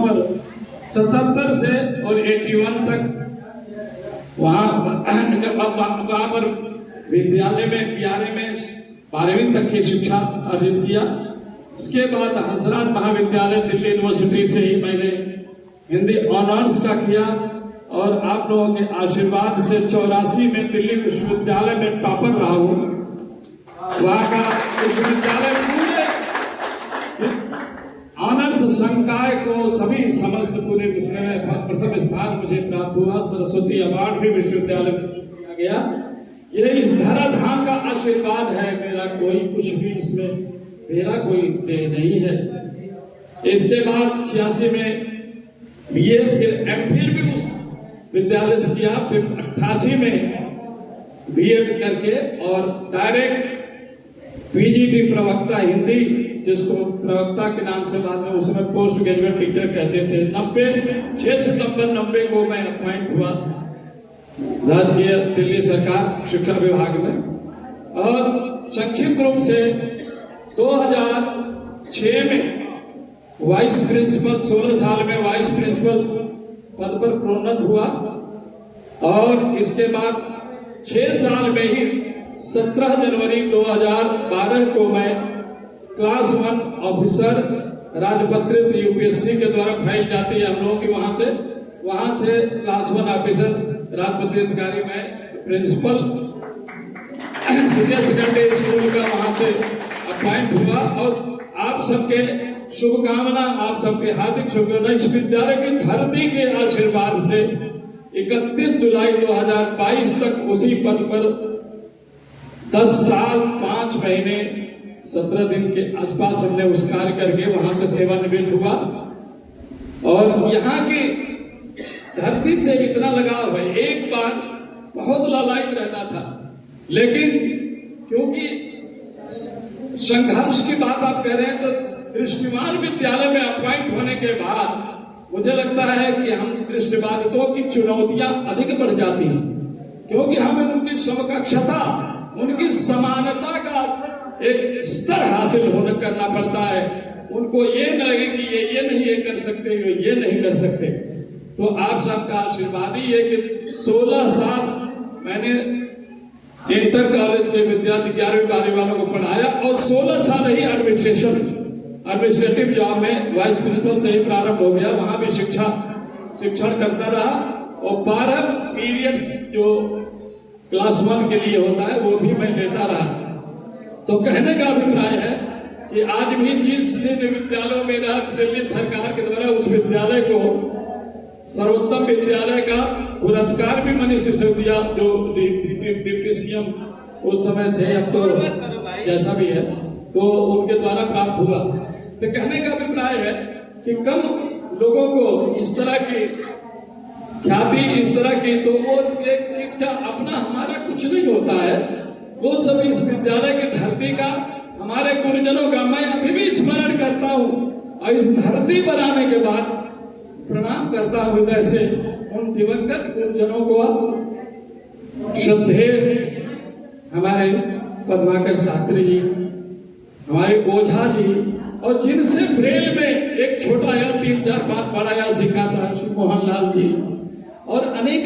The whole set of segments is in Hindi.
पर 77 से और 81 तक वहाँ पर विद्यालय में 11 में 12वीं तक की शिक्षा अर्जित किया। इसके बाद हंसराज महाविद्यालय दिल्ली यूनिवर्सिटी से ही मैंने हिंदी ऑनर्स का किया और आप लोगों के आशीर्वाद से 84 में दिल्ली विश्वविद्यालय में टॉपर रहा हूँ। वहाँ का विश्वविद्यालय पूरे ऑनर्स संकाय को सभी समस्त पूरे विश्व में प्रथम स्थान मुझे प्राप्त हुआ। सरस्वती अवार्ड भी विश्वविद्यालय में दिया गया। ये इस धराधाम का आशीर्वाद है, मेरा कोई कुछ भी इसमें मेरा कोई देह नहीं है। इसके बाद 86 में बीए फिर एमफिल भी उस विद्यालय से किया, फिर 88 में बीएड करके और डायरेक्ट पीजीटी प्रवक्ता हिंदी, जिसको प्रवक्ता के नाम से बाद में उसमें पोस्ट ग्रेजुएट टीचर कहते थे, 6 सितंबर 90 को मैं अपॉइंट हुआ राजकीय दिल्ली सरकार शिक्षा विभाग में। और संक्षिप्त रूप से 2006 में वाइस प्रिंसिपल 16 साल में वाइस प्रिंसिपल पद पर प्रोन्नत हुआ और इसके बाद 6 साल में ही 17 जनवरी 2012 को मैं क्लास 1 ऑफिसर राजपत्रित यूपीएससी के द्वारा फाइल जाती है हम लोगों की, वहां से क्लास 1 ऑफिसर राजपत्रित अधिकारी में प्रिंसिपल सीनियर सेकेंडरी स्कूल का वहां से अपॉइंट हुआ। और आप सबके शुभकामना, आप सबके हार्दिक शुभकामना, इस विद्यालय की धरती के आशीर्वाद से 31 जुलाई 2022 तक उसी पद पर 10 साल 5 महीने 17 दिन के आसपास हमने उस कार्य करके वहां से सेवानिवृत्त हुआ। और यहाँ की धरती से इतना लगाव है। एक बार बहुत लालायित रहता था, लेकिन क्योंकि संघर्ष की बात आप कह रहे हैं, तो दृष्टिमान विद्यालय में अपॉइंट होने के बाद मुझे लगता है कि हम दृष्टिबाधितों की चुनौतियां अधिक बढ़ जाती हैं, क्योंकि हमें उनकी समकक्षता, उनकी समानता का एक स्तर हासिल होने करना पड़ता है। उनको ये न लगे कि ये नहीं ये कर सकते, ये नहीं कर सकते। तो आप सबका आशीर्वाद ही है कि 16 साल मैंने इंटर कॉलेज के विद्यार्थी 11वीं 12वीं वालों को पढ़ाया और 16 साल ही एडमिनिस्ट्रेटिव जॉब में वाइस प्रिंसिपल से ही प्रारंभ हो गया, वहां भी शिक्षण करता रहा। और 12 पीरियड्स जो क्लास 1 के लिए होता है वो भी मैं लेता रहा। तो कहने का अभिप्राय है कि आज भी जिस विद्यालयों में दिल्ली सरकार के द्वारा उस विद्यालय को सर्वोत्तम विद्यालय का पुरस्कार भी मनीष सिसोदिया जो डिप्टी सीएम उस समय थे, अब तो जैसा भी है, तो उनके द्वारा प्राप्त हुआ। तो कहने का अभिप्राय है कि कम लोगों को इस तरह की ख्याति, इस तरह की, तो वो इसका अपना हमारा कुछ नहीं होता है, वो सब इस विद्यालय की धरती का, हमारे गुरुजनों का मैं अभी भी स्मरण करता हूँ और इस धरती पर आने के बाद प्रणाम करता हूँ हृदय से उन दिवंगत गुरुजनों को। श्रद्धेय हमारे पद्माकर शास्त्री जी, हमारे ओझा जी, और जिनसे ब्रेल में एक छोटा या 3-4 बड़ा या सीखा था श्री मोहन लाल जी, और अनेक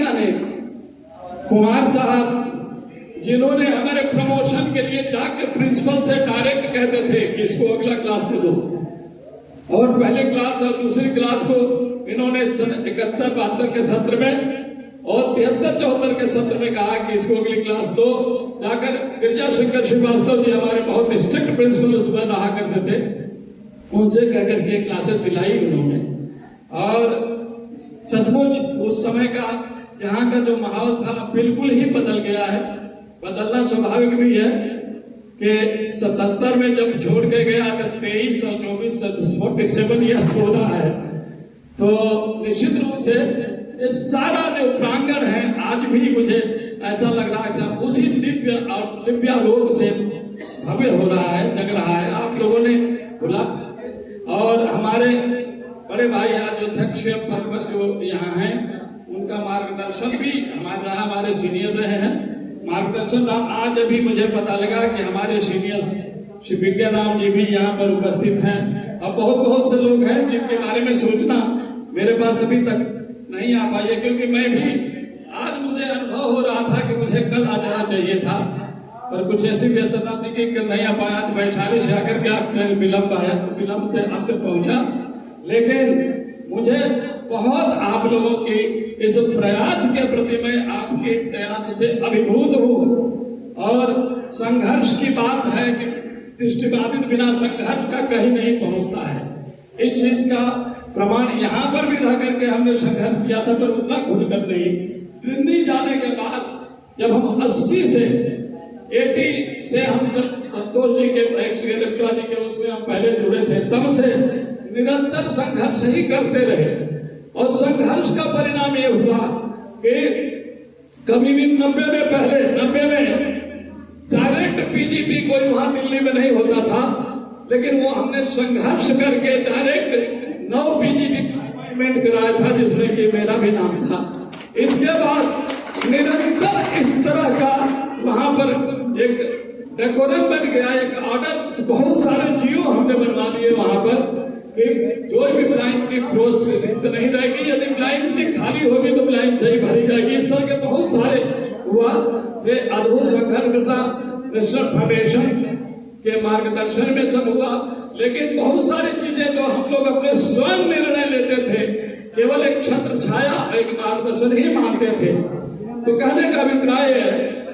कुमार साहब, जिन्होंने हमारे प्रमोशन के लिए जाके प्रिंसिपल से डायरेक्ट कहते थे कि इसको अगला क्लास दे दो, और पहले क्लास और दूसरी क्लास को इन्होंने 71-72 के सत्र में और 73-74 के सत्र में कहा कि इसको अगली क्लास दो। जाकर गिरजा शंकर श्रीवास्तव जी हमारे बहुत स्ट्रिक्ट प्रिंसिपल उसमें रहा करते थे, उनसे कहकर के क्लासेस दिलाई उन्होंने। और सचमुच उस समय का यहाँ का जो माहौल था बिल्कुल ही बदल गया है। बदलना स्वाभाविक भी है कि 77 में जब छोड़ के गया तो 23 और 24 47 ईयर्स हो रहा है, तो निश्चित रूप से ये सारा जो प्रांगण है आज भी मुझे ऐसा लग रहा है कि उसी दिव्य और दिव्यालोक से भव्य हो रहा है, जग रहा है। आप लोगों ने बोला और हमारे बड़े भाई आज अध्यक्ष पद पर जो यहाँ हैं उनका मार्गदर्शन भी हमारे सीनियर रहे हैं। मार्गदर्शन आज अभी मुझे पता लगा कि हमारे सीनियर श्री विज्ञानाम जी भी यहाँ पर उपस्थित हैं, और बहुत से लोग हैं जिनके बारे में सोचना मेरे पास अभी तक नहीं आ पाई है, क्योंकि मैं भी आज मुझे अनुभव हो रहा था कि मुझे कल आ जाना चाहिए था, पर कुछ ऐसी व्यस्तता थी कि कल नहीं आ पाया। तो वैशाली से आकर के आप विलम्ब से आप तक पहुंचा, लेकिन मुझे बहुत आप लोगों की इस प्रयास के प्रति मैं आपके प्रयास से अभिभूत हूँ। और संघर्ष की बात है कि दृष्टिबाधित बिना संघर्ष का कहीं नहीं पहुंचता है। इस चीज का प्रमाण यहाँ पर भी रह करके हमने संघर्ष किया था, पर उतना खुलकर नहीं। दिल्ली जाने के बाद जब हम 80 से 80 से हम जब संतोष जी के जी के उसमें हम पहले जुड़े थे, तब से निरंतर संघर्ष ही करते रहे। और संघर्ष का परिणाम ये हुआ कि कभी भी 90 में डायरेक्ट पीजीपी कोई वहां दिल्ली में नहीं होता था, लेकिन वो हमने संघर्ष करके डायरेक्ट 9 पीजीपी अपॉइंटमेंट कराया था, जिसमें कि मेरा भी नाम था। इसके बाद निरंतर इस तरह का वहां पर एक डेकोरम बन गया, एक ऑर्डर, बहुत सारे जियो हमने बनवा दिए वहां पर कि जो भी ब्लाइंड की पोस्ट रिक्त नहीं रहेगी, यदि ब्लाइंड की खाली होगी तो ब्लाइंड सही भरी जाएगी। इस तरह के बहुत सारे हुआ। ये अद्भुत संघर्ष था, नेशनल फाउंडेशन के मार्गदर्शन में सब हुआ। लेकिन बहुत सारी चीजें तो हम लोग अपने स्वयं निर्णय लेते थे, केवल एक छत्र छाया एक मार्गदर्शन ही मानते थे। तो कहने का अभिप्राय है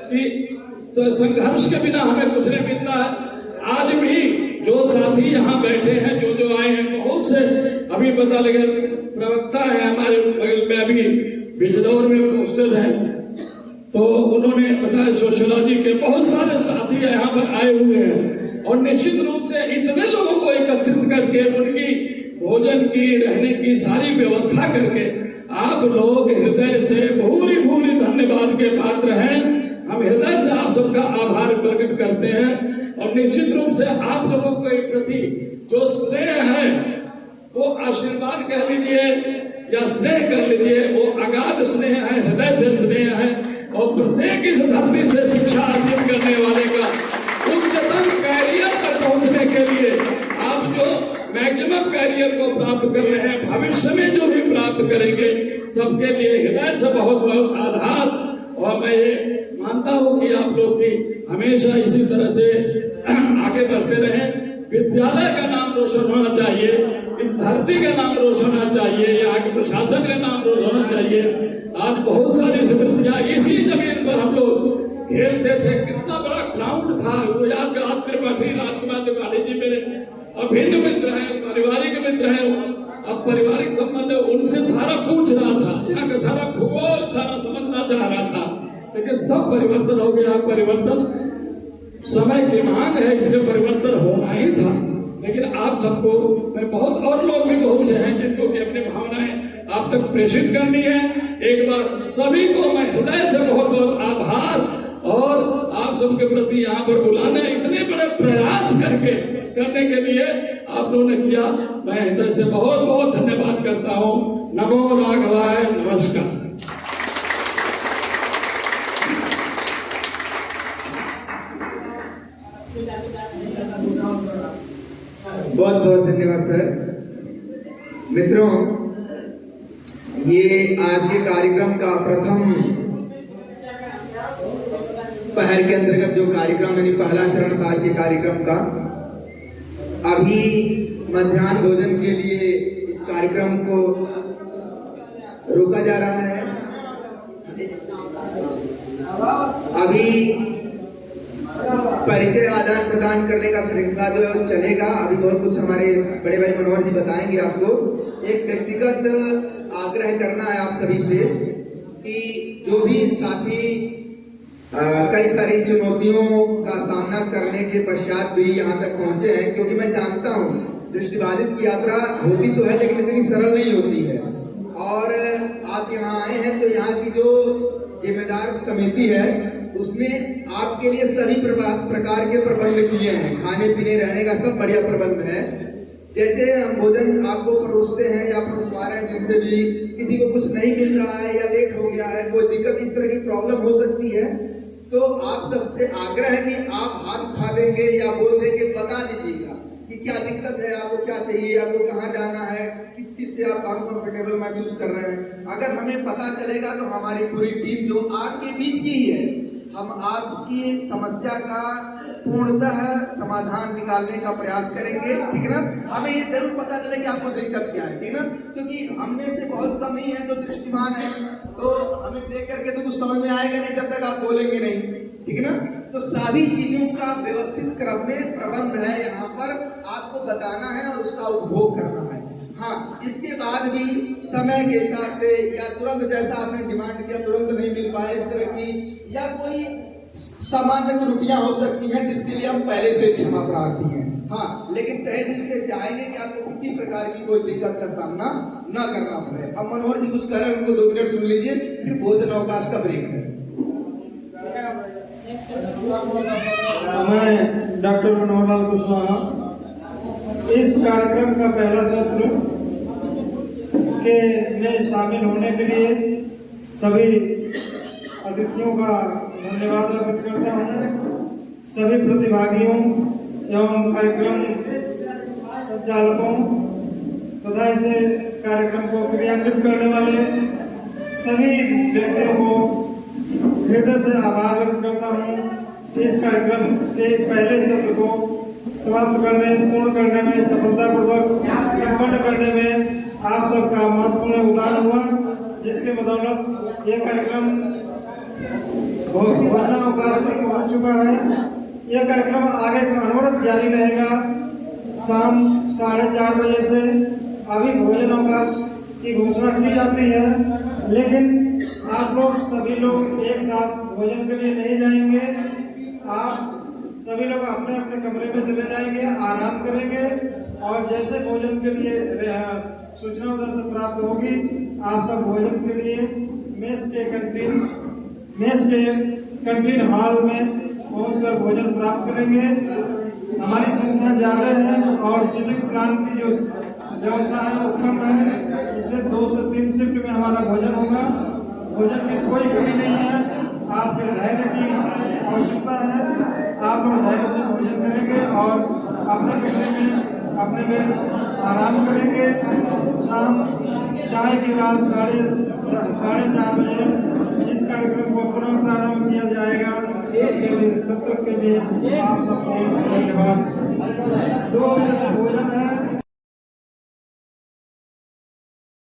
कि संघर्ष के बिना हमें कुछ नहीं मिलता है। आज भी जो साथी यहाँ बैठे हैं, जो आए हैं, बहुत से अभी पता लगे प्रवक्ता है हमारे बगल में, अभी बिजनौर में पोस्टेड है, तो उन्होंने बताया सोशियोलॉजी के बहुत सारे साथी यहाँ पर आए हुए हैं। और निश्चित रूप से इतने लोगों को एकत्रित करके उनकी भोजन की, रहने की सारी व्यवस्था करके आप लोग हृदय से भूरी भूरी धन्यवाद के पात्र हैं। हम हृदय से आप सबका आभार प्रकट करते हैं। और निश्चित रूप से आप लोगों के प्रति जो स्नेह है, वो आशीर्वाद कह लीजिए या स्नेह कर लीजिए, वो अगाध स्नेह है, हृदय से स्नेह है। और प्रत्येक इस धरती से शिक्षा अर्जित करने वाले का उच्चतम कैरियर पर पहुंचने के लिए आप जो मैक्सिमम कैरियर को प्राप्त कर रहे हैं, भविष्य में जो भी प्राप्त करेंगे, सबके लिए हृदय से बहुत बहुत आभार। और मैं ये मानता हूँ कि आप लोग की हमेशा इसी तरह से आगे बढ़ते रहें। विद्यालय का नाम रोशन होना चाहिए, इस धरती का नाम रोशन होना चाहिए, यहाँ के प्रशासन का नाम रोशन होना चाहिए। आज बहुत सारी स्मृतियाँ इसी जमीन पर हम लोग खेलते थे। कितना बड़ा ग्राउंड था, वो याद त्रिपाठी, राजकुमार त्रिपाठी जी मेरे अभिन्न मित्र हैं, पारिवारिक मित्र हैं। अब पारिवारिक संबंध उनसे सारा पूछ रहा था, यहाँ का सारा भूगोल सारा समझना चाह रहा था, लेकिन सब परिवर्तन हो गया। परिवर्तन समय की मांग है, इससे परिवर्तन होना ही था। लेकिन आप सबको मैं बहुत, और लोग भी बहुत से हैं जिनको कि अपनी भावनाएं आप तक प्रेषित करनी है। एक बार सभी को मैं हृदय से बहुत बहुत आभार। और आप सबके प्रति यहाँ पर बुलाने, इतने बड़े प्रयास करने के लिए आप लोगों ने किया, मैं हृदय से बहुत बहुत धन्यवाद करता हूँ। नमो राघवाय, नमस्कार। बहुत बहुत धन्यवाद सर। मित्रों, ये आज के कार्यक्रम का प्रथम पहर के अंतर्गत जो कार्यक्रम, यानी पहला चरण था आज के कार्यक्रम का। अभी मध्याह्न भोजन के लिए इस कार्यक्रम को रोका जा रहा है। अभी परिचय आदान प्रदान करने का श्रृंखला जो है चलेगा। अभी बहुत कुछ हमारे बड़े भाई मनोहर जी बताएंगे आपको। एक व्यक्तिगत आग्रह करना है आप सभी से कि जो भी साथी कई सारी चुनौतियों का सामना करने के पश्चात भी यहाँ तक पहुंचे हैं, क्योंकि मैं जानता हूँ दृष्टिबाधित की यात्रा होती तो है लेकिन इतनी सरल नहीं होती है। और आप यहाँ आए हैं तो यहाँ की जो जिम्मेदार समिति है उसने आपके लिए सभी प्रकार के प्रबंध किए हैं। खाने पीने रहने का सब बढ़िया प्रबंध है। जैसे हम भोजन आपको परोसते हैं या परोसवा रहे हैं, जिनसे भी किसी को कुछ नहीं मिल रहा है या लेट हो गया है, कोई दिक्कत इस तरह की प्रॉब्लम हो सकती है, तो आप सबसे आग्रह है कि आप हाथ उठा देंगे या बोल देंगे, बता दीजिएगा कि क्या दिक्कत है, आपको क्या चाहिए, आपको कहाँ जाना है, किस चीज से आप अनकंफर्टेबल महसूस कर रहे हैं। अगर हमें पता चलेगा तो हमारी पूरी टीम जो आपके बीच की ही है, हम आपकी समस्या का पूर्णतः समाधान निकालने का प्रयास करेंगे, ठीक है ना। हमें ये जरूर पता चले कि आपको दिक्कत क्या है, ठीक है ना, क्योंकि हम में से बहुत कम ही है जो दृष्टिमान है, तो हमें देख करके तो कुछ समझ में आएगा नहीं जब तक आप बोलेंगे नहीं, ठीक है ना। तो सारी चीजों का व्यवस्थित क्रम में प्रबंध है, यहाँ पर आपको बताना है और उसका उपभोग करना है। हाँ, इसके बाद भी समय के हिसाब से या तुरंत जैसा आपने डिमांड किया तुरंत नहीं मिल पाए इस तरह की, या कोई सामान्य त्रुटियां हो सकती हैं जिसके लिए हम पहले से क्षमा प्रार्थी हैं। हाँ, लेकिन तहे दिल से चाहेंगे कि आपको किसी प्रकार की कोई दिक्कत का सामना न करना पड़े। अब मनोहर जी कुछ कह रहे हैं, उनको 2 मिनट सुन लीजिए, फिर भोजन अवकाश का ब्रेक है। मैं डॉक्टर मनोहर लाल कुशवाहा इस कार्यक्रम का पहला सत्र के में शामिल होने के लिए सभी अतिथियों का धन्यवाद अर्पित करता हूँ। सभी प्रतिभागियों एवं कार्यक्रम संचालकों तथा इसे कार्यक्रम को क्रियान्वित करने वाले सभी व्यक्तियों को हृदय से आभार व्यक्त करता हूँ। इस कार्यक्रम के पहले सत्र को समाप्त करने, पूर्ण करने में, सफलतापूर्वक संपन्न करने में आप सबका महत्वपूर्ण योगदान हुआ, जिसके बदौलत यह कार्यक्रम भोजनावकाश तक पहुंच चुका है। यह कार्यक्रम आगे का अनवरत जारी रहेगा। शाम 4:30 बजे से अभी भोजनावकाश की घोषणा की जाती है, लेकिन आप लोग सभी लोग एक साथ भोजन के लिए नहीं जाएंगे। आप सभी लोग अपने अपने कमरे में चले जाएंगे, आराम करेंगे, और जैसे भोजन के लिए सूचना उधर से प्राप्त होगी, आप सब भोजन के लिए मेस के कैंटीन हॉल में पहुंचकर भोजन प्राप्त करेंगे। हमारी संख्या ज्यादा है और सीटिंग प्लान की जो व्यवस्था है वो कम है, इसलिए 2 से 3 शिफ्ट में हमारा भोजन होगा। भोजन की कोई कमी नहीं है, आपके धैर्य की आवश्यकता है। आप लोग धैर्य से भोजन करेंगे और अपने कमरे में अपने में आराम करेंगे। शाम चाय के बाद 4:30 बजे इस कार्यक्रम को पुनः प्रारंभ किया जाएगा। तब तक के लिए आप सबको धन्यवाद। 2 बजे से भोजन है।